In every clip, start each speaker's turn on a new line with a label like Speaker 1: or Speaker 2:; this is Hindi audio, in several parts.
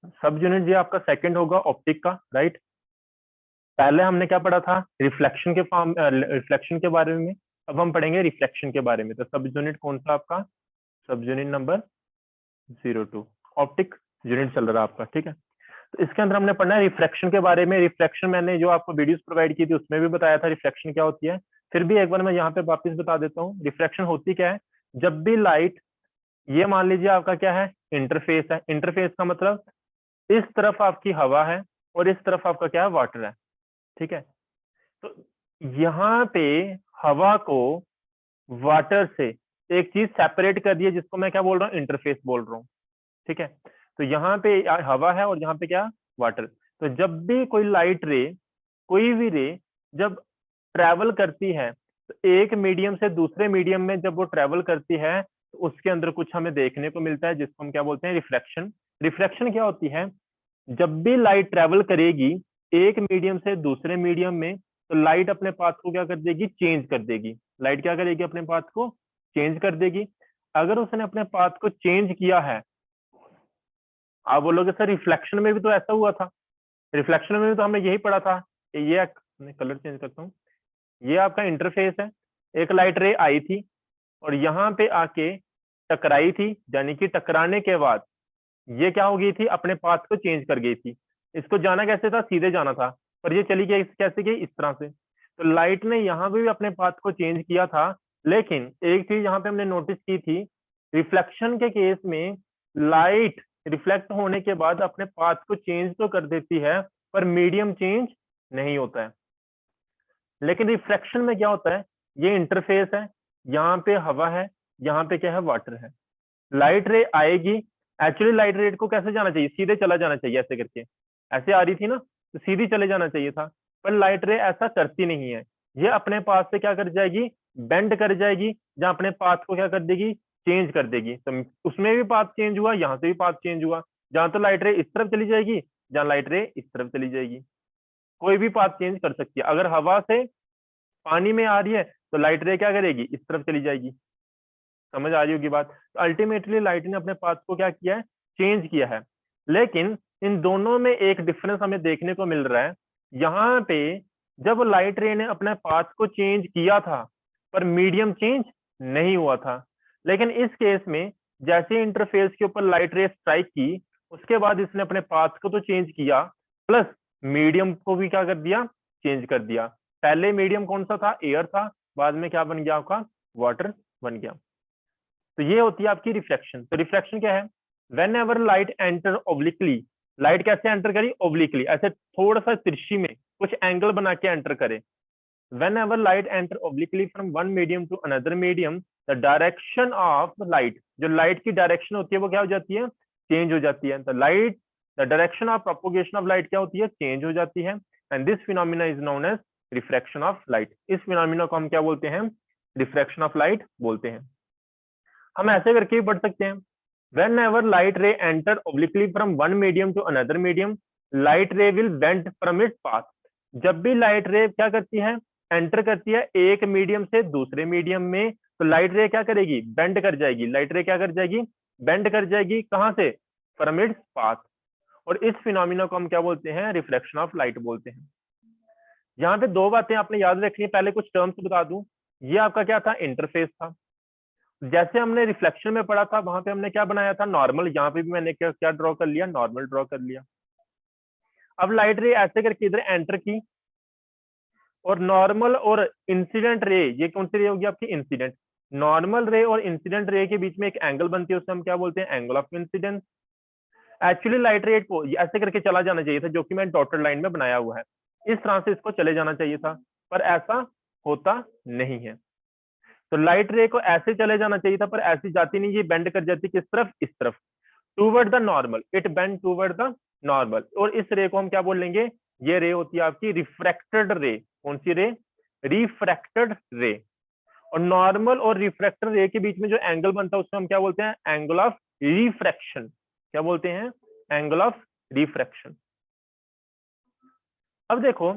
Speaker 1: सब यूनिट ये आपका सेकंड होगा ऑप्टिक का, राइट। पहले हमने क्या पढ़ा था, रिफ्लेक्शन के फॉर्म, रिफ्लेक्शन के बारे में। अब हम पढ़ेंगे रिफ्लेक्शन के बारे में। तो सब यूनिट कौन सा आपका, सब यूनिट नंबर 02, ऑप्टिक यूनिट चल रहा है आपका, ठीक है। तो इसके अंदर हमने पढ़ना है रिफ्लेक्शन के बारे में। रिफ्लेक्शन मैंने जो आपको वीडियोस प्रोवाइड की थी उसमें भी बताया था रिफ्लेक्शन क्या होती है। फिर भी एक बार मैं यहाँ पे वापस बता देता हूँ रिफ्लेक्शन होती क्या है। जब भी लाइट, ये मान लीजिए आपका क्या है, इंटरफेस है। इंटरफेस का मतलब इस तरफ आपकी हवा है और इस तरफ आपका क्या है, वाटर है, ठीक है। तो यहाँ पे हवा को वाटर से एक चीज सेपरेट कर दी है, जिसको मैं क्या बोल रहा हूँ, इंटरफेस बोल रहा हूँ, ठीक है। तो यहाँ पे हवा है और यहाँ पे क्या, वाटर। तो जब भी कोई लाइट रे, कोई भी रे जब ट्रैवल करती है, तो एक मीडियम से दूसरे मीडियम में जब वो ट्रैवल करती है तो उसके अंदर कुछ हमें देखने को मिलता है, जिसको हम क्या बोलते हैं, रिफ्लेक्शन। रिफ्लेक्शन क्या होती है, जब भी लाइट ट्रैवल करेगी एक मीडियम से दूसरे मीडियम में, तो लाइट अपने पाथ को क्या कर देगी, चेंज कर देगी। लाइट क्या करेगी, अपने पाथ को चेंज कर देगी। अगर उसने अपने पाथ को चेंज किया है, आप बोलोगे सर रिफ्लेक्शन में भी तो ऐसा हुआ था। रिफ्लेक्शन में भी तो हमने यही पढ़ा था। ये मैं कलर चेंज करता हूँ, ये आपका इंटरफेस है। एक लाइट रे आई थी और यहाँ पे आके टकराई थी, यानी कि टकराने के बाद ये क्या हो गई थी, अपने पाथ को चेंज कर गई थी। इसको जाना कैसे था, सीधे जाना था, पर ये चली गई कैसे गई, इस तरह से। तो लाइट ने यहाँ पे भी अपने पाथ को चेंज किया था। लेकिन एक चीज यहाँ पे हमने नोटिस की थी, रिफ्लेक्शन के केस में लाइट रिफ्लेक्ट होने के बाद अपने पाथ को चेंज तो कर देती है, पर मीडियम चेंज नहीं होता है। लेकिन रिफ्रैक्शन में क्या होता है, ये इंटरफेस है, यहाँ पे हवा है, यहाँ पे क्या है, वाटर है। लाइट रे आएगी, एक्चुअली लाइट रे को कैसे जाना चाहिए, सीधे चला जाना चाहिए ऐसे करके। ऐसे आ रही थी ना, तो सीधी चले जाना चाहिए था। पर लाइट रे ऐसा करती नहीं है, ये अपने पाथ से क्या कर जाएगी, बेंड कर जाएगी, जहां अपने पाथ को क्या कर देगी, चेंज कर देगी। तो उसमें भी पाथ चेंज हुआ, यहाँ से भी पाथ चेंज हुआ। जहां तो लाइट रे इस तरफ चली जाएगी, जहां लाइट रे इस तरफ चली जाएगी। कोई भी पाथ चेंज कर सकती है। अगर हवा से पानी में आ रही है तो लाइट रे क्या करेगी, इस तरफ चली जाएगी। समझ आ रही होगी बात। तो अल्टीमेटली लाइट ने अपने पाथ को क्या किया है, चेंज किया है। लेकिन इन दोनों में एक डिफरेंस हमें देखने को मिल रहा है। यहाँ पे जब लाइट रे ने अपने पाथ को चेंज किया था, पर मीडियम चेंज नहीं हुआ था। लेकिन इस केस में जैसे इंटरफेस के ऊपर लाइट रे स्ट्राइक की, उसके बाद इसने अपने पाथ को तो चेंज किया, प्लस मीडियम को भी क्या कर दिया, चेंज कर दिया। पहले मीडियम कौन सा था, एयर था, बाद में क्या बन गया आपका, वाटर बन गया। तो ये होती है आपकी रिफ्लेक्शन। तो रिफ्लेक्शन क्या है, when ever light enter obliquely, light कैसे एंटर करी, ओब्लिकली, ऐसे थोड़ा सा तिरछी में कुछ एंगल बना के एंटर करे। Whenever light enter obliquely from one medium to another medium, the direction of light, जो लाइट की डायरेक्शन होती है वो क्या हो जाती है, चेंज हो जाती है। The light, the direction of propagation of light क्या होती है, चेंज हो जाती है। And this phenomena is known as refraction of light. इस फिनोमिना को हम क्या बोलते हैं, रिफ्रैक्शन ऑफ लाइट बोलते हैं। हम ऐसे करके भी पढ़ सकते हैं, whenever light ray enter obliquely from one medium to another medium, light ray will bend from its path. जब भी लाइट रे क्या करती है, एंटर करती है एक मीडियम से दूसरे मीडियम में, तो लाइट रे क्या करेगी, बेंड कर जाएगी। लाइट रे क्या कर जाएगी, बेंड कर जाएगी, कहां से, फ्रॉम इट्स पाथ। और इस फिनोमिना को हम क्या बोलते हैं, रिफ्लेक्शन ऑफ लाइट बोलते हैं। यहाँ पे दो बातें आपने याद रखनी है, पहले कुछ टर्म्स बता दूं। ये आपका क्या था, इंटरफेस था। जैसे हमने रिफ्लेक्शन में पढ़ा था, वहां पे हमने क्या बनाया था, नॉर्मल। यहाँ पे भी मैंने क्या क्या ड्रॉ कर लिया, नॉर्मल ड्रॉ कर लिया। अब लाइट रे ऐसे करके इधर एंटर की, और नॉर्मल और इंसिडेंट रे, ये कौन सी रे होगी आपकी, इंसिडेंट। नॉर्मल रे और इंसिडेंट रे के बीच में एक एंगल बनती है, उसे हम क्या बोलते हैं, angle of incidence. Actually light रे को ऐसे करके चला जाना चाहिए था, जो कि मैं डॉटेड लाइन में बनाया हुआ है। इस तरह से इसको चले जाना चाहिए था, पर ऐसा होता नहीं है। तो लाइट रे को ऐसे चले जाना चाहिए था, पर ऐसी जाती नहीं, ये बेंड कर जाती किस तरफ, इस तरफ, toward the normal. It bend toward the normal. और इस रे को हम क्या बोल लेंगे, ये रे होती है आपकी रिफ्रैक्टेड रे। कौन सी रे, रिफ्रैक्टेड रे। और नॉर्मल और रिफ्रैक्टेड रे के बीच में जो एंगल बनता है, उसको हम क्या बोलते हैं, एंगल ऑफ रिफ्रैक्शन। क्या बोलते हैं, एंगल ऑफ रिफ्रैक्शन। अब देखो,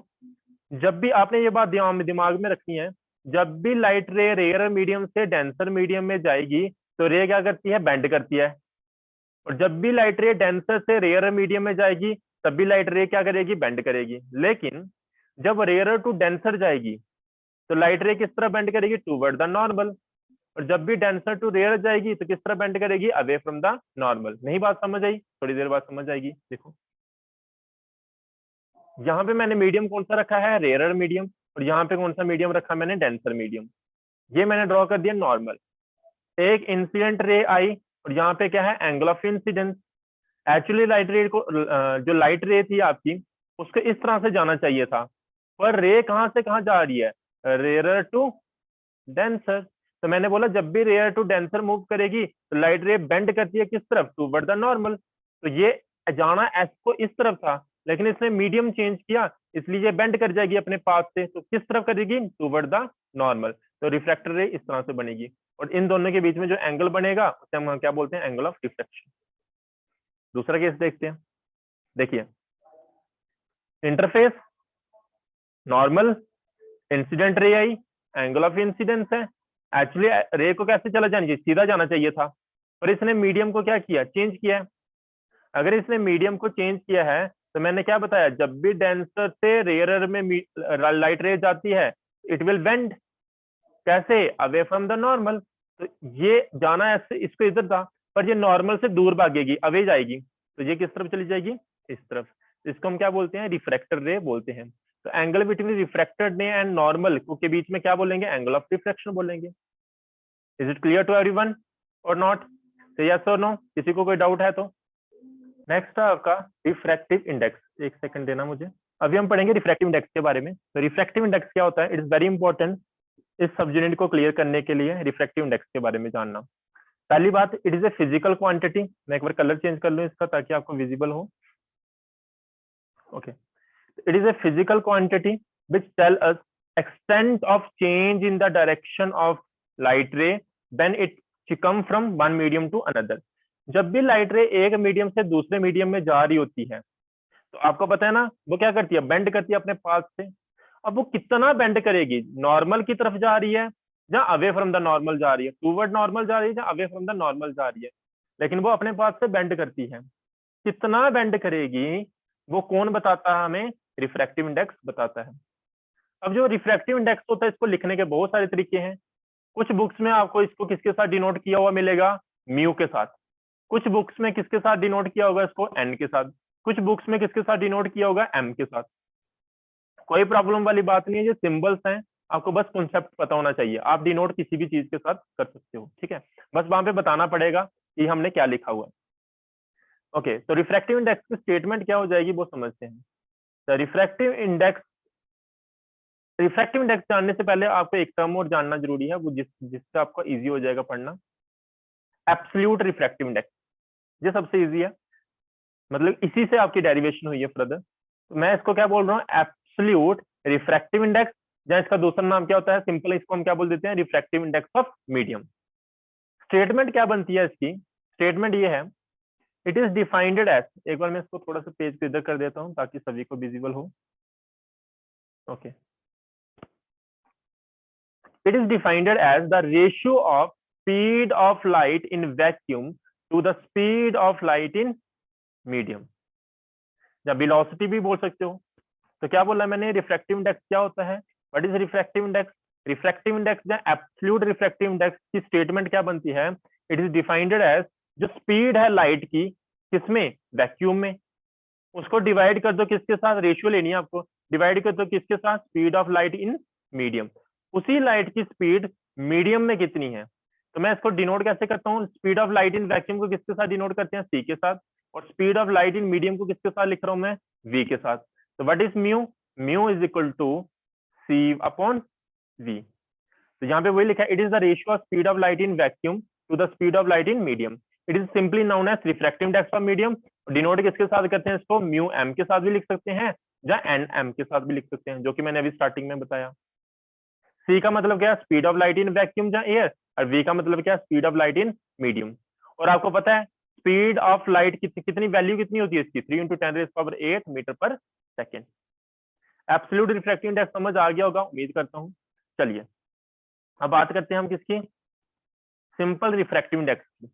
Speaker 1: जब भी आपने ये बात दिमाग में रखनी है, जब भी लाइट रे रेयर मीडियम से डेंसर मीडियम में जाएगी, तो रे क्या करती है, बेंड करती है। और जब भी लाइट रे डेंसर से रेयर मीडियम में जाएगी तब भी लाइट रे क्या करेगी, बेंड करेगी। लेकिन जब रेयर टू डेंसर जाएगी तो लाइट रे किस तरह बेंड करेगी, टूवर्ड द नॉर्मल। और जब भी डेंसर टू रेयर जाएगी तो किस तरह बेंड करेगी, अवे फ्रॉम द नॉर्मल। नहीं बात समझ आई, थोड़ी देर बाद समझ आएगी। देखो यहाँ पे मैंने मीडियम कौन सा रखा है, रेयर मीडियम, और यहाँ पे कौन सा मीडियम रखा मैंने, डेंसर मीडियम। ये मैंने ड्रॉ कर दिया नॉर्मल। एक इंसिडेंट रे आई और यहाँ पे क्या है, angle of incidence. Actually light रे को जो लाइट रे थी आपकी उसको इस तरह से जाना चाहिए था, पर रे कहाँ से कहाँ जा रही है, रेयर टू डेंसर। तो मैंने बोला जब भी रेयर टू डेंसर मूव करेगी तो लाइट रे बेंड करती है किस तरफ, टूवर्ड द नॉर्मल। तो ये जाना एस को इस तरफ था, लेकिन इसने मीडियम चेंज किया इसलिए ये बेंड कर जाएगी अपने पाथ से, तो किस तरफ करेगी, टूवर्ड द नॉर्मल। तो रिफ्रैक्टर रे इस तरह से बनेगी, और इन दोनों के बीच में जो एंगल बनेगा उसे हम क्या बोलते हैं, एंगल ऑफ रिफ्लेक्शन। दूसरा केस देखते हैं। देखिए interface normal, incident ray I, angle of incidence है। एक्चुअली रे को कैसे चला जाना चाहिए, सीधा जाना चाहिए था, पर इसने मीडियम को क्या किया, चेंज किया है। अगर इसने मीडियम को चेंज किया है तो मैंने क्या बताया, जब भी डेंसर से रेयरर में लाइट रे जाती है इट विल बेंड, कैसे, अवे फ्रॉम द नॉर्मल। तो ये जाना ऐसे इसको इधर था, पर ये नॉर्मल से दूर भागेगी, अवे जाएगी, तो ये किस तरफ चली जाएगी, इस तरफ। इसको हम क्या बोलते हैं, रिफ्रैक्टर रे बोलते हैं। तो angle between refracted ray and normal के बीच में क्या बोलेंगे, एंगल ऑफ रिफ्रैक्शन बोलेंगे। Is it clear to everyone और नॉट, से यस और नो, किसी को कोई डाउट है तो। नेक्स्ट है आपका रिफ्रैक्टिव इंडेक्स। एक सेकंड देना मुझे, अभी हम पढ़ेंगे रिफ्रैक्टिव इंडेक्स के बारे में। तो रिफ्रैक्टिव इंडेक्स क्या होता है, इट इज वेरी इंपॉर्टेंट इस सब यूनिट को क्लियर करने के लिए रिफ्रैक्टिव इंडेक्स के बारे में जानना। पहली बात, it is a physical quantity. मैं एक बार कलर चेंज कर लूं इसका ताकि आपको विजिबल हो। Okay, it is a physical quantity which tell us extent of change in the direction of light ray when it come from one medium to another। जब भी लाइट रे एक मीडियम से दूसरे मीडियम में जा रही होती है तो आपको पता है ना वो क्या करती है, बेंड करती है अपने पाथ से। अब वो कितना बेंड करेगी, नॉर्मल की तरफ जा रही है या अवे फ्रॉम द नॉर्मल जा रही है, टूवर्ड नॉर्मल जा रही है या अवे फ्रॉम द नॉर्मल जा रही है, लेकिन वो अपने पाथ से बेंड करती है। कितना बेंड करेगी वो कौन बताता है हमें, रिफ्रैक्टिव इंडेक्स बताता है। अब जो रिफ्रैक्टिव इंडेक्स होता है इसको लिखने के बहुत सारे तरीके हैं। कुछ बुक्स में आपको इसको किसके साथ डिनोट किया हुआ मिलेगा, म्यू के साथ। कुछ बुक्स में किसके साथ डिनोट किया होगा इसको, एन के साथ। कुछ बुक्स में किसके साथ डिनोट किया होगा, एम के साथ। कोई प्रॉब्लम वाली बात नहीं है, ये सिंबल्स हैं, आपको बस कॉन्सेप्ट पता होना चाहिए। आप डिनोट किसी भी चीज के साथ कर सकते हो, ठीक है, बस वहां पे बताना पड़ेगा कि हमने क्या लिखा हुआ है। ओके, तो रिफ्रैक्टिव इंडेक्स की स्टेटमेंट क्या हो जाएगी वो समझते हैं। तो रिफ्रैक्टिव इंडेक्स जानने से पहले आपको एक टर्म और जानना जरूरी है, वो जिससे आपको इजी हो जाएगा पढ़ना, एब्सोल्यूट रिफ्रैक्टिव इंडेक्स। ये सबसे इजी है, मतलब इसी से आपकी डेरिवेशन हुई है फर्दर। तो मैं इसको क्या बोल रहा हूँ, एब्सोल्यूट रिफ्रैक्टिव इंडेक्स, या इसका दूसरा नाम क्या होता है, सिंपल इसको हम क्या बोल देते हैं, refractive index of medium. Statement क्या बनती है इसकी, स्टेटमेंट ये है, इट इज डिफाइंड एज, एक बार मैं इसको थोड़ा सा पेज इधर कर देता हूँ ताकि सभी को विजिबल हो। Okay, it is defined as the ratio of speed of light in vacuum to the speed of light in medium, या velocity भी बोल सकते हो। तो क्या बोला मैंने, रिफ्रैक्टिव इंडेक्स क्या होता है, what is refractive index. Refractive index या एब्सोल्यूट रिफ्रैक्टिव इंडेक्स की स्टेटमेंट क्या बनती है, इट इज डिफाइंड एज जो स्पीड है लाइट की किसमें, वैक्यूम में, उसको डिवाइड कर दो किसके साथ, रेशियो लेनी है आपको, डिवाइड कर दो किसके साथ, speed of light in medium. उसी लाइट की स्पीड मीडियम में कितनी है, तो मैं इसको डिनोट कैसे करता हूँ, speed of light in vacuum को किसके साथ डिनोट करते हैं, सी के साथ, और speed of light in medium को किसके साथ लिख रहा हूं मैं, वी के साथ। तो what is mu, mu is equal to c upon v. तो यहाँ पे वही लिखा है, it is the ratio of speed of light in vacuum to the speed of light in medium. It is simply known as refractive index of medium. Denote किसके साथ करते हैं इसको, म्यू एम के साथ भी लिख सकते हैं या एन एम के साथ भी लिख सकते हैं, जो कि मैंने अभी स्टार्टिंग में बताया। सी का मतलब क्या है, speed of light in vacuum या एयर, और वी का मतलब क्या है, speed of light in medium. और आपको पता है स्पीड ऑफ लाइट कितनी वैल्यू कितनी होती है इसकी, 3 × 10⁸ मीटर पर सेकेंड। एब्सोल्यूट रिफ्रैक्टिव इंडेक्स समझ आ गया होगा, उम्मीद करता हूँ। चलिए अब बात करते हैं हम किसकी, सिंपल रिफ्रैक्टिव इंडेक्स की।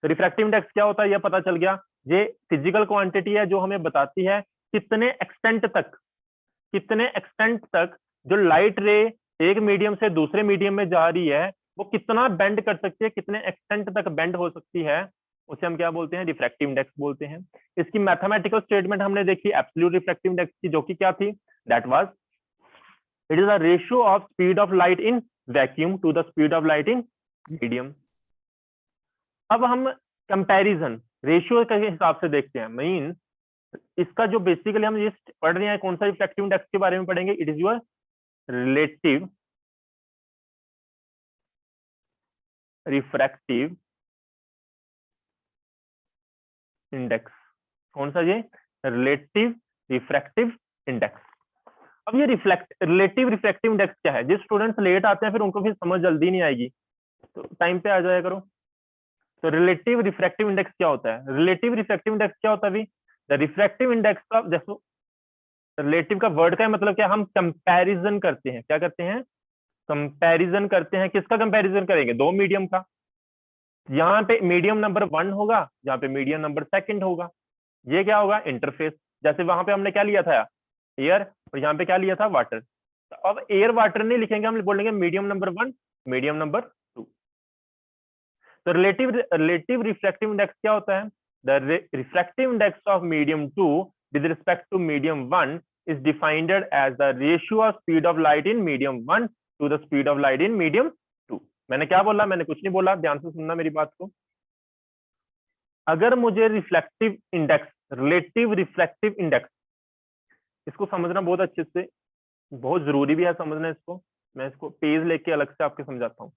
Speaker 1: तो रिफ्रैक्टिव इंडेक्स क्या होता है ये पता चल गया। ये फिजिकल क्वांटिटी है जो हमें बताती है कितने एक्सटेंट तक जो लाइट रे एक मीडियम से दूसरे मीडियम में जा रही है वो कितना बेंड कर सकती है, कितने एक्सटेंट तक बेंड हो सकती है, उसे हम क्या बोलते हैं, रिफ्रैक्टिव इंडेक्स बोलते हैं। इसकी मैथमेटिकल स्टेटमेंट हमने देखी एब्सोल्यूट रिफ्रैक्टिव इंडेक्स की, जो कि क्या थी, that was it is a ratio of speed of light in vacuum to the speed of light in medium. अब हम कंपैरिजन रेशियो के हिसाब से देखते हैं। मीन इसका जो बेसिकली हम ये पढ़ रहे हैं कौन सा रिफ्रैक्टिव इंडेक्स के बारे में पढ़ेंगे, it is your relative refractive index. कौन सा ये, रिलेटिव रिफ्रैक्टिव इंडेक्स। अब ये रिलेटिव रिफ्रैक्टिव इंडेक्स क्या है, जिस स्टूडेंट्स लेट आते हैं फिर उनको फिर समझ जल्दी नहीं आएगी, तो टाइम पे आ जाया करो। तो रिलेटिव रिफ्रैक्टिव इंडेक्स क्या होता है, रिलेटिव रिफ्रैक्टिव इंडेक्स क्या होता है अभी, द रिफ्रैक्टिव इंडेक्स का, जैसे रिलेटिव का वर्ड का मतलब क्या, हम कंपैरिजन करते हैं, क्या करते हैं, कंपैरिजन करते हैं। किसका कंपैरिजन करेंगे, दो मीडियम का। यहाँ पे मीडियम नंबर 1 होगा, यहाँ पे मीडियम नंबर 2 होगा। ये क्या होगा, इंटरफेस। जैसे वहां पे हमने क्या लिया था, एयर, और यहाँ पे क्या लिया था, वाटर। तो अब एयर वाटर नहीं लिखेंगे, हम बोलेंगे मीडियम नंबर 1, मीडियम नंबर 2। तो रिलेटिव रिफ्रैक्टिव इंडेक्स क्या होता है, the refractive index of medium 2 with respect to medium 1 is defined as the ratio of speed of light in medium 1 to the speed of light in medium 2। मैंने क्या बोला, मैंने कुछ नहीं बोला, ध्यान से सुनना मेरी बात को। अगर मुझे reflective index, relative refractive index, इसको समझना बहुत अच्छे से, बहुत जरूरी भी है समझना इसको। मैं इसको पेज लेके अलग से आपके समझाता हूँ।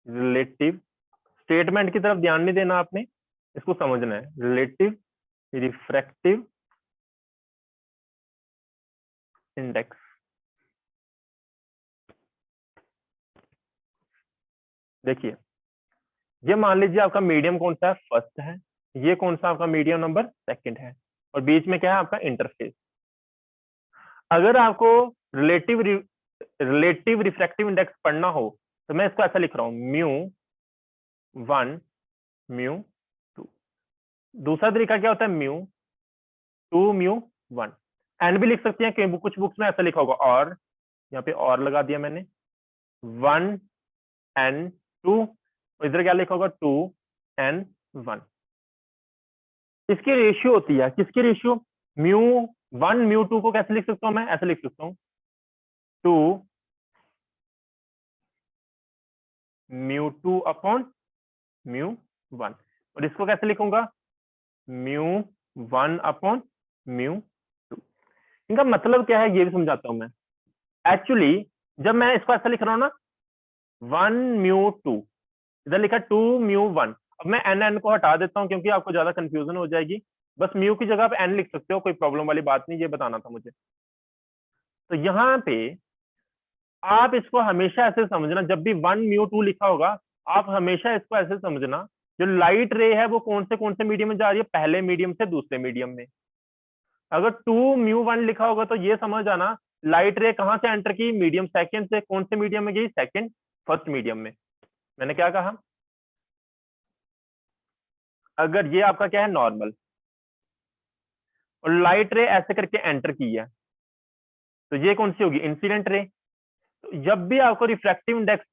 Speaker 1: रिलेटिव स्टेटमेंट की तरफ ध्यान नहीं देना आपने, इसको समझना है। रिलेटिव रिफ्रैक्टिव इंडेक्स, देखिए ये मान लीजिए आपका मीडियम कौन सा है, फर्स्ट है, ये कौन सा आपका मीडियम नंबर 2 है, और बीच में क्या है आपका इंटरफेस। अगर आपको रिलेटिव रिफ्रैक्टिव इंडेक्स पढ़ना हो तो मैं इसको ऐसा लिख रहा हूं, μ1 μ2। दूसरा तरीका क्या होता है, μ2 μ1। एन भी लिख सकते हैं, कुछ बुक्स में ऐसा लिखा होगा, और यहाँ पे और लगा दिया मैंने, 1n2, इधर क्या लिखा होगा, 2n1। इसकी रेशियो होती है, किसकी रेशियो, μ1 μ2 को कैसे लिख सकता हूं मैं, ऐसे लिख सकता हूं, 2 μ2 अपॉन μ1। और इसको कैसे लिखूंगा, μ1 अपॉन μ2। इनका मतलब क्या है ये भी समझाता हूं मैं। एक्चुअली जब मैं इसको ऐसा लिख रहा हूं ना, 1 μ2, इधर लिखा 2 μ1, अब मैं एन को हटा देता हूं क्योंकि आपको ज्यादा कंफ्यूजन हो जाएगी। बस म्यू की जगह पे एन लिख सकते हो, कोई प्रॉब्लम वाली बात नहीं, ये बताना था मुझे। तो यहाँ पे आप इसको हमेशा ऐसे समझना, जब भी 1 μ2 लिखा होगा आप हमेशा इसको ऐसे समझना, जो लाइट रे है वो कौन से मीडियम में जा रही है, पहले मीडियम से दूसरे मीडियम में। अगर 2 μ1 लिखा होगा तो ये समझ आना लाइट रे कहां से एंटर की, मीडियम सेकंड से, कौन से मीडियम में गई, सेकंड फर्स्ट मीडियम में। मैंने क्या कहा, अगर ये आपका क्या है, नॉर्मल, और लाइट रे ऐसे करके एंटर की है, तो ये कौन सी होगी, इंसिडेंट रे। तो जब भी आपको रिफ्रैक्टिव इंडेक्स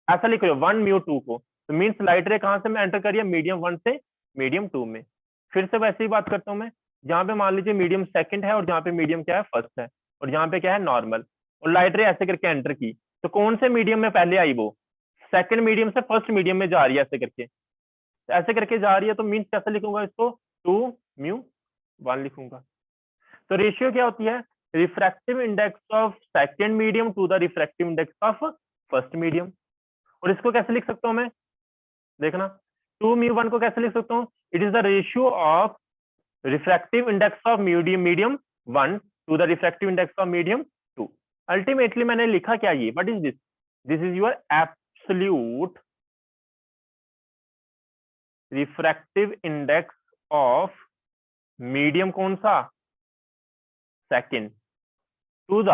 Speaker 1: ऐसा लिख रहे हो 1 μ2 को, तो मीन्स लाइट रे कहां से मैं एंटर करिए, मीडियम 1 से मीडियम 2 में। फिर से वैसे ही बात करता हूं मैं, जहां पे मान लीजिए मीडियम सेकंड है और जहां पे मीडियम क्या है, फर्स्ट है, और यहाँ पे क्या है, नॉर्मल, और लाइट रे ऐसे करके एंटर की, तो कौन से मीडियम में पहले आई, वो सेकंड मीडियम से फर्स्ट मीडियम में जा रही है, ऐसे करके जा रही है, तो मीन्स कैसे लिखूंगा इसको, 2 μ1 लिखूंगा। तो रेशियो क्या होती है, refractive index of second medium to the refractive index of first medium. और इसको कैसे लिख सकता हूं मैं, देखना, 2 μ1 को कैसे लिख सकता हूं, it is the ratio of refractive index of medium 1 to the refractive index of medium 2। Ultimately मैंने लिखा क्या, ये what is this, this is your absolute refractive index of medium कौन सा, second, to the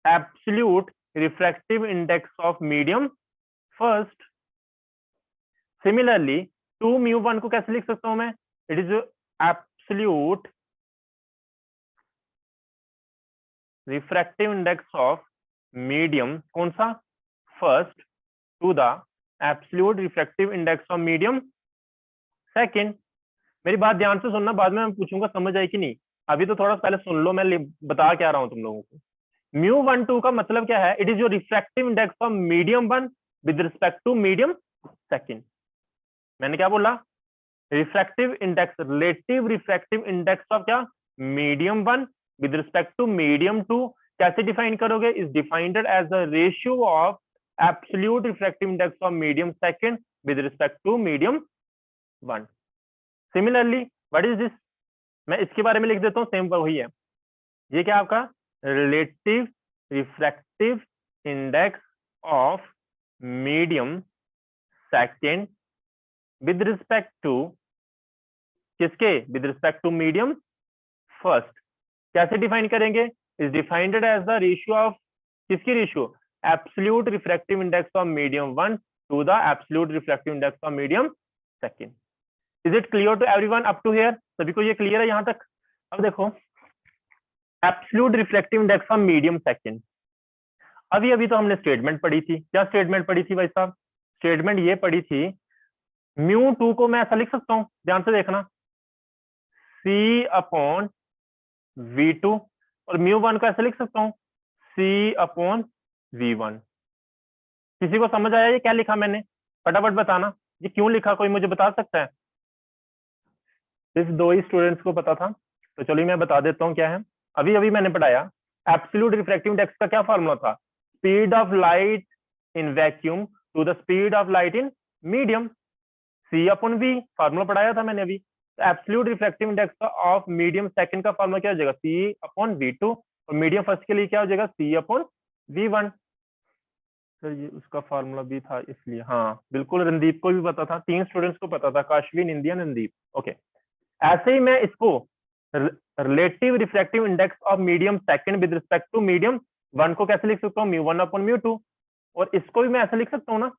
Speaker 1: absolute refractive index of medium first. Similarly, 2 mu1 को कैसे लिख सकता हूं मैं? It is absolute refractive index of medium, कौन सा? First to the absolute refractive index of medium second. मेरी बात ध्यान से सुनना, बाद में मैं पूछूंगा समझ आई कि नहीं, अभी तो थोड़ा पहले सुन लो मैं बता क्या रहा हूं तुम लोगों को। μ12 का मतलब क्या है? It is your refractive index of medium 1 with respect to medium second. मैंने क्या बोला? Refractive index, relative refractive index of क्या? Medium 1 with respect to medium 2। कैसे डिफाइन करोगे? Is defined as the ratio of absolute refractive index of medium second with respect to medium 1। Similarly what is this? मैं इसके बारे में लिख देता हूं, सेम वही है। ये क्या आपका? Relative refractive index of medium second with respect to किसके? With respect to medium first. कैसे डिफाइन करेंगे? Is defined as the ratio of किसकी ratio? Absolute refractive index of medium 1 to the absolute refractive index of medium second. Is it clear to everyone up to here? सभी को ये क्लियर है यहां तक? अब देखो, absolute refractive index of medium second, अभी तो हमने स्टेटमेंट पढ़ी थी। क्या स्टेटमेंट पढ़ी थी भाई साहब? स्टेटमेंट ये पढ़ी थी, μ2 को मैं ऐसा लिख सकता हूं, ध्यान से देखना, C अपॉन V2, और μ1 को ऐसे लिख सकता हूं, C अपॉन V1। किसी को समझ आया ये क्या लिखा मैंने? फटाफट बताना, ये क्यों लिखा, कोई मुझे बता सकता है? सिर्फ 2 ही स्टूडेंट्स को पता था, तो चलिए मैं बता देता हूँ क्या है। अभी मैंने पढ़ाया, एब्सोल्यूट रिफ्रैक्टिव इंडेक्स का क्या फॉर्मूला था? Speed of light in vacuum to the speed of light in medium, C upon V, formula पढ़ाया था मैंने अभी। Absolute refractive index of medium second का फॉर्मूला क्या हो जाएगा? C अपॉन V2, और मीडियम फर्स्ट के लिए क्या हो जाएगा? C upon V1। सर ये उसका फॉर्मूला भी था इसलिए, हाँ बिल्कुल, रणदीप को भी पता था, 3 स्टूडेंट्स को पता था, काशवी, निंदिया, रणदीप। ओके, ऐसे ही मैं इसको relative refractive index of medium second with respect to medium 1 को कैसे लिख सकता हूँ? μ1 अपॉन μ2, और इसको भी मैं ऐसे लिख सकता हूँ ना,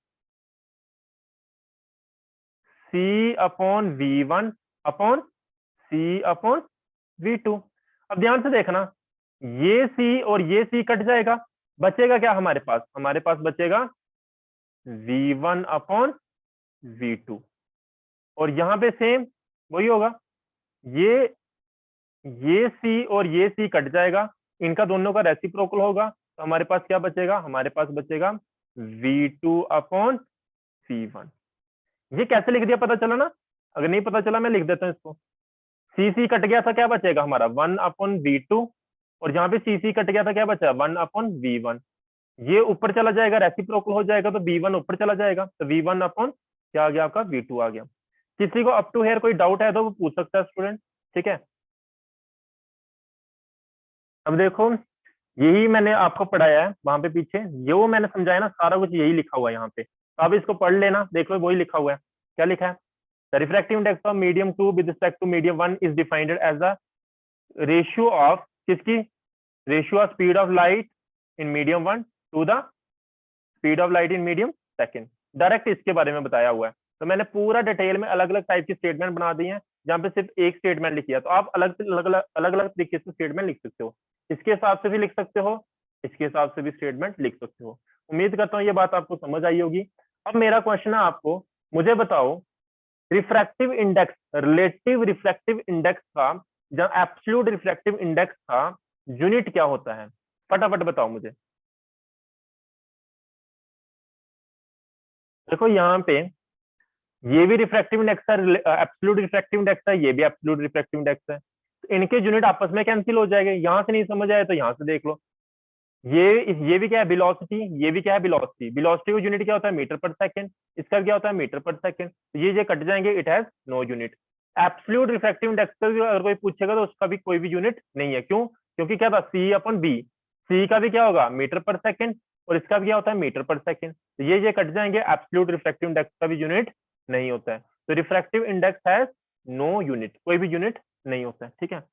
Speaker 1: C upon V1 upon C upon V2। अब ध्यान से देखना, ये C और ये C कट जाएगा, बचेगा क्या हमारे पास? हमारे पास बचेगा V1 अपॉन V2, और यहां पे सेम वही होगा, ये C और ये C कट जाएगा, इनका दोनों का रेसिप्रोकल होगा, तो हमारे पास क्या बचेगा? हमारे पास बचेगा V2 अपॉन C1। ये कैसे लिख दिया पता चला ना? अगर नहीं पता चला मैं लिख देता हूँ इसको, C कट गया था, क्या बचेगा हमारा? 1 अपॉन V2, और जहां पे C कट गया था क्या बचा? 1 अपॉन V1। ये ऊपर चला जाएगा, रेसिप्रोकल हो जाएगा, तो V1 ऊपर चला जाएगा, तो V1 अपॉन क्या आ गया आपका? V2 आ गया। किसी को अप टू हियर कोई डाउट है तो वो पूछ सकता है स्टूडेंट, ठीक है? अब देखो, यही मैंने आपको पढ़ाया है वहां पे पीछे, ये वो मैंने समझाया ना, सारा कुछ यही लिखा हुआ है यहाँ पे, तो अब इसको पढ़ लेना, देख लो वही लिखा हुआ है। क्या लिखा है? The refractive index of medium 2 with respect to medium 1 is defined as the ratio of किसकी? Ratio of speed of light in medium 1 to the speed of light in medium second. Direct इसके बारे में बताया हुआ है, तो मैंने पूरा डिटेल में अलग अलग टाइप की स्टेटमेंट बना दी है, जहाँ पे सिर्फ एक स्टेटमेंट लिखी है, तो आप अलग अलग तरीके से स्टेटमेंट लिख सकते हो, इसके हिसाब से भी लिख सकते हो, इसके हिसाब से भी स्टेटमेंट लिख सकते हो। उम्मीद करता हूँ ये बात आपको समझ आई होगी। अब मेरा क्वेश्चन है आपको, मुझे बताओ refractive index, relative refractive index का, जहाँ एब्सोल्यूट रिफ्रैक्टिव इंडेक्स का यूनिट क्या होता है? फटाफट बताओ मुझे। देखो यहाँ पे ये भी रिफ्रैक्टिव इंडेक्स है, एब्सोल्यूट रिफ्रैक्टिव इंडेक्स है, ये भी एब्सोल्यूट रिफ्रैक्टिव इंडेक्स है, तो इनके यूनिट आपस में कैंसिल हो जाएंगे। यहाँ से नहीं समझ आए तो यहाँ से देख लो, ये भी क्या है? वेलोसिटी, ये भी क्या है? वेलोसिटी। वेलोसिटी का यूनिट क्या होता है? मीटर पर सेकंड, इसका क्या होता है? मीटर पर सेकंड। ये कट जाएंगे, it has no unit. Absolute refractive index का भी अगर कोई पूछेगा तो उसका भी कोई भी यूनिट नहीं है, क्यों? क्योंकि क्या था? C अपॉन B, C का भी क्या होगा? मीटर पर सेकंड, और इसका भी क्या होता है? मीटर पर सेकंड। तो ये कट जाएंगे, एब्सोल्यूट रिफ्रैक्टिव इंडेक्स का भी यूनिट नहीं होता है, तो refractive index has no unit, कोई भी यूनिट नहीं होता है, ठीक है?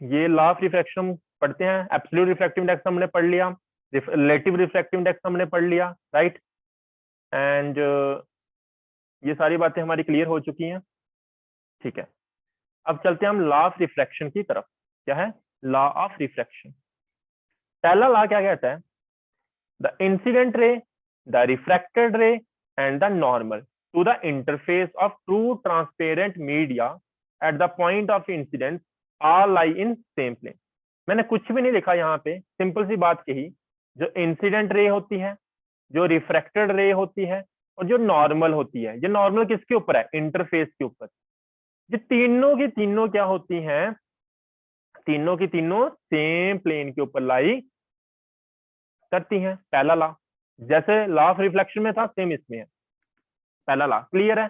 Speaker 1: ये लॉ ऑफ रिफ्रैक्शन पढ़ते हैं, एब्सोल्यूट रिफ्रैक्टिव इंडेक्स हमने पढ़ लिया, रिलेटिव रिफ्रैक्टिव इंडेक्स हमने पढ़ लिया, राइट। एंड ये सारी बातें हमारी क्लियर हो चुकी हैं, ठीक है। अब चलते हैं हम लॉ ऑफ रिफ्रैक्शन की तरफ। क्या है लॉ ऑफ रिफ्रैक्शन? पहला लॉ क्या कहता है? The incident ray, the refracted ray and the normal to the interface of true transparent media at the point of incidence are lie in same plane. मैंने कुछ भी नहीं लिखा यहाँ पे, सिंपल सी बात कही, जो इंसिडेंट रे होती है, जो रिफ्रैक्टेड रे होती है, और जो नॉर्मल होती है। ये नॉर्मल किसके ऊपर है? इंटरफेस के ऊपर। ये तीनों की तीनों क्या होती हैं? तीनों की तीनों सेम प्लेन के ऊपर लाई करती हैं। पहला लॉ जैसे लॉ ऑफ रिफ्लेक्शन में था, सेम इसमें है। पहला लॉ क्लियर है।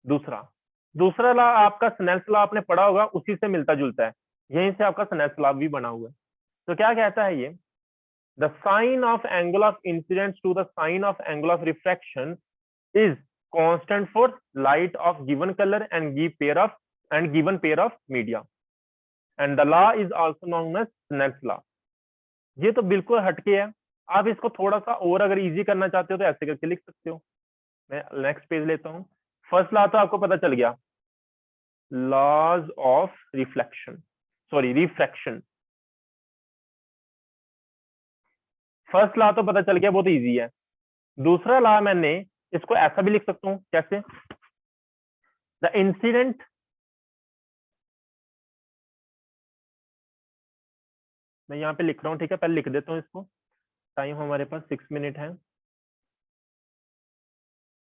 Speaker 1: दूसरा लॉ आपका स्नेल्स लॉ आपने पढ़ा होगा, उसी से मिलता जुलता है, यहीं से आपका स्नेल्स लॉ भी बना हुआ है। तो क्या कहता है ये? The sine of angle of incidence to the sine of angle of refraction is constant for light of given color and given pair of media, and the law is also known as Snell's law। ये तो बिल्कुल हटके है। आप इसको थोड़ा सा और अगर इजी करना चाहते हो तो ऐसे करके लिख सकते हो। मैं नेक्स्ट पेज लेता हूँ। फर्स्ट लॉ तो आपको पता चल गया, laws of reflection, sorry refraction. First law तो पता चल गया, बहुत इजी है। दूसरा लॉ मैंने इसको ऐसा भी लिख सकता हूं, कैसे? द इंसिडेंट मैं यहां पे लिख रहा हूं, ठीक है, पहले लिख देता हूं इसको, टाइम हमारे पास 6 मिनट है।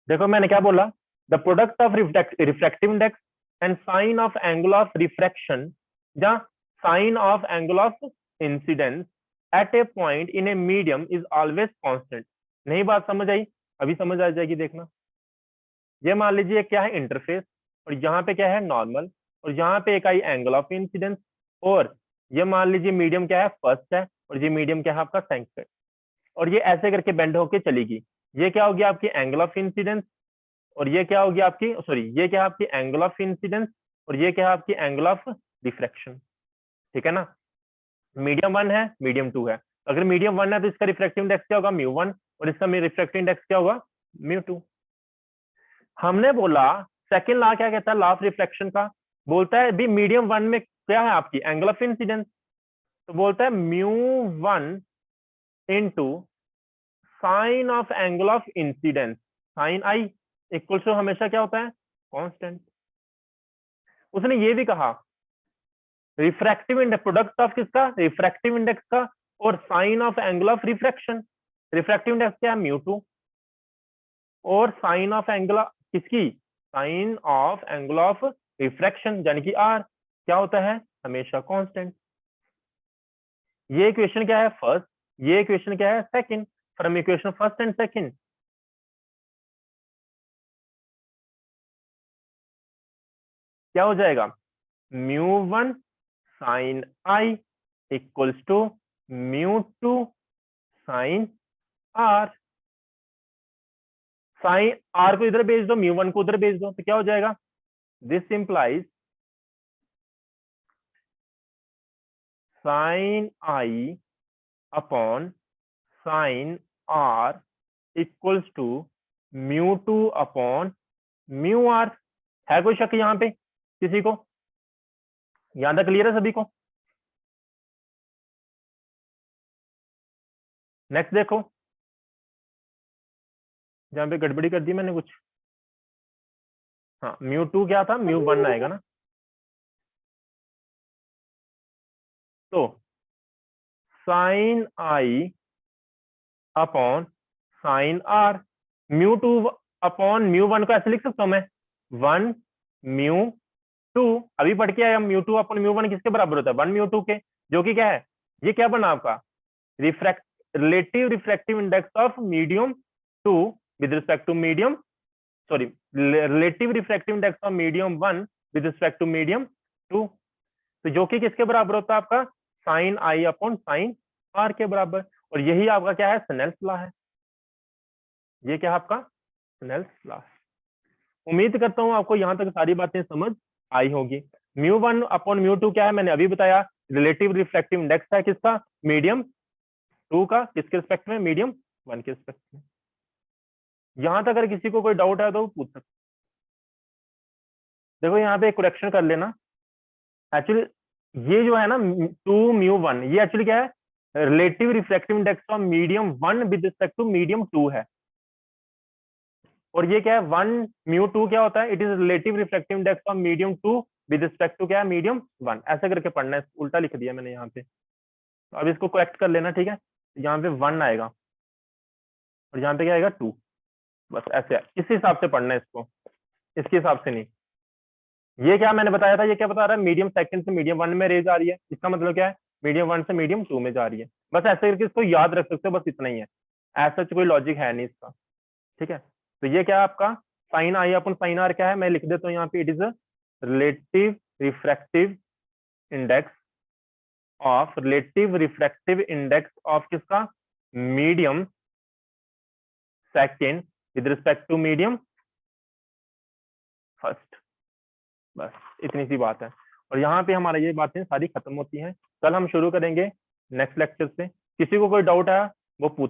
Speaker 1: देखो मैंने क्या बोला, the product of refractive index and sine of angle of refraction या sine of angle of incidence at a point in a medium is always constant. नहीं बात समझ आई? अभी समझ आ जाएगी, देखना। ये मान लीजिए क्या है इंटरफेस, और यहाँ पे क्या है नॉर्मल, और यहाँ पे एक आई एंगल ऑफ इंसिडेंस, और ये मान लीजिए मीडियम क्या है फर्स्ट है, और ये मीडियम क्या है आपका सेकंड, और ये ऐसे करके बेंड होके चलेगी। ये क्या होगी आपकी एंगल ऑफ इंसिडेंस, और ये क्या होगी आपकी, सॉरी ये क्या है आपकी एंगल ऑफ इंसिडेंस, और ये क्या है आपकी एंगल ऑफ डिफ्रैक्शन, ठीक है ना। मीडियम 1 है, मीडियम 2 है। अगर मीडियम 1 है तो इसका रिफ्रैक्टिव इंडेक्स क्या होगा? μ1, और इसका रिफ्रैक्टिव इंडेक्स क्या होगा? μ2। हमने बोला सेकंड लॉ क्या कहता है लॉ ऑफ रिफ्लेक्शन का? बोलता है भी मीडियम 1 में क्या है आपकी एंगल ऑफ इंसिडेंस, तो बोलता है μ1 into sine of angle of incidence sine I equal to हमेशा क्या होता है? कांस्टेंट। उसने ये भी कहा रिफ्रैक्टिव इंडेक्स, प्रोडक्ट ऑफ किसका? रिफ्रैक्टिव इंडेक्स का और sine of angle of refraction. Refractive index क्या है? μ2, और साइन ऑफ एंगल किसकी? Sine of angle of refraction यानी कि आर क्या होता है? हमेशा कांस्टेंट। ये इक्वेशन क्या है? फर्स्ट। ये इक्वेशन क्या है? Second. From equation first and second क्या हो जाएगा? μ1 sine I equals to μ2 sine R. Sine R को इधर भेज दो, μ1 को उधर भेज दो, तो क्या हो जाएगा? This implies sine I upon sine R equals to μ2 upon μr। है कोई शक यहाँ पे किसी को? यहां तक क्लियर है सभी को? नेक्स्ट देखो, जहां पे गड़बड़ी कर दी मैंने कुछ। हाँ μ2 क्या था? μ1 आएगा ना। तो साइन आई अपॉन साइन आर, μ2 अपॉन μ1 को ऐसे लिख सकता हूं मैं 1 μ2। अभी पढ़ के आया μ2 अपॉन μ1 किसके बराबर होता है? 1 μ2 के, जो कि क्या है? ये क्या बना आपका? Relative refractive index of medium 2 with respect to medium, sorry relative refractive index of medium 1 with respect to medium 2, तो जो कि किसके बराबर होता है आपका? साइन आई अपॉन साइन आर के बराबर। और यही आपका क्या है? स्नेल्स लॉ है। ये क्या है आपका? Snell's law. उम्मीद करता हूं आपको यहां तक सारी बातें समझ आई होगी। μ1 अपॉन μ2 क्या है? मैंने अभी बताया, रिलेटिव रिफ्रैक्टिव इंडेक्स है किसका? मीडियम 2 का किसके रिस्पेक्ट में, मीडियम 1 के रिस्पेक्ट में। यहां तक अगर किसी को कोई डाउट है तो वो पूछ सकते। देखो यहाँ पे एक करेक्शन कर लेना, एक्चुअली ये जो है ना 2μ1 ये एक्चुअली क्या है, relative refractive index of medium 1 with respect to medium 2 है। और ये क्या है 1μ2 क्या होता है, it is relative refractive index of medium 2 with respect to क्या है, मीडियम 1। ऐसे करके पढ़ना है, उल्टा लिख दिया मैंने यहाँ पे। तो अब इसको करेक्ट कर लेना, ठीक है। यहाँ पे 1 आएगा और यहाँ पे क्या आएगा 2, बस ऐसे है। इस हिसाब से पढ़ना है इसको, इसके हिसाब से नहीं। ये क्या मैंने बताया था, ये क्या बता रहा है, मीडियम सेकंड से मीडियम 1 में रेज आ रही है, इसका मतलब क्या है मीडियम 1 से मीडियम 2 में जा रही है। बस ऐसे करके इसको याद रख सकते हो, बस इतना ही है, ऐसा कोई लॉजिक है नहीं इसका, ठीक है। तो ये क्या है आपका sine I upon sine R क्या है, मैं लिख देता हूँ यहाँ पे, it is relative refractive index of, relative refractive index of किसका, medium second with respect to medium first. बस इतनी सी बात है। और यहाँ पे हमारा ये बातें सारी खत्म होती हैं। कल हम शुरू करेंगे नेक्स्ट लेक्चर से। किसी को कोई डाउट है वो पूछ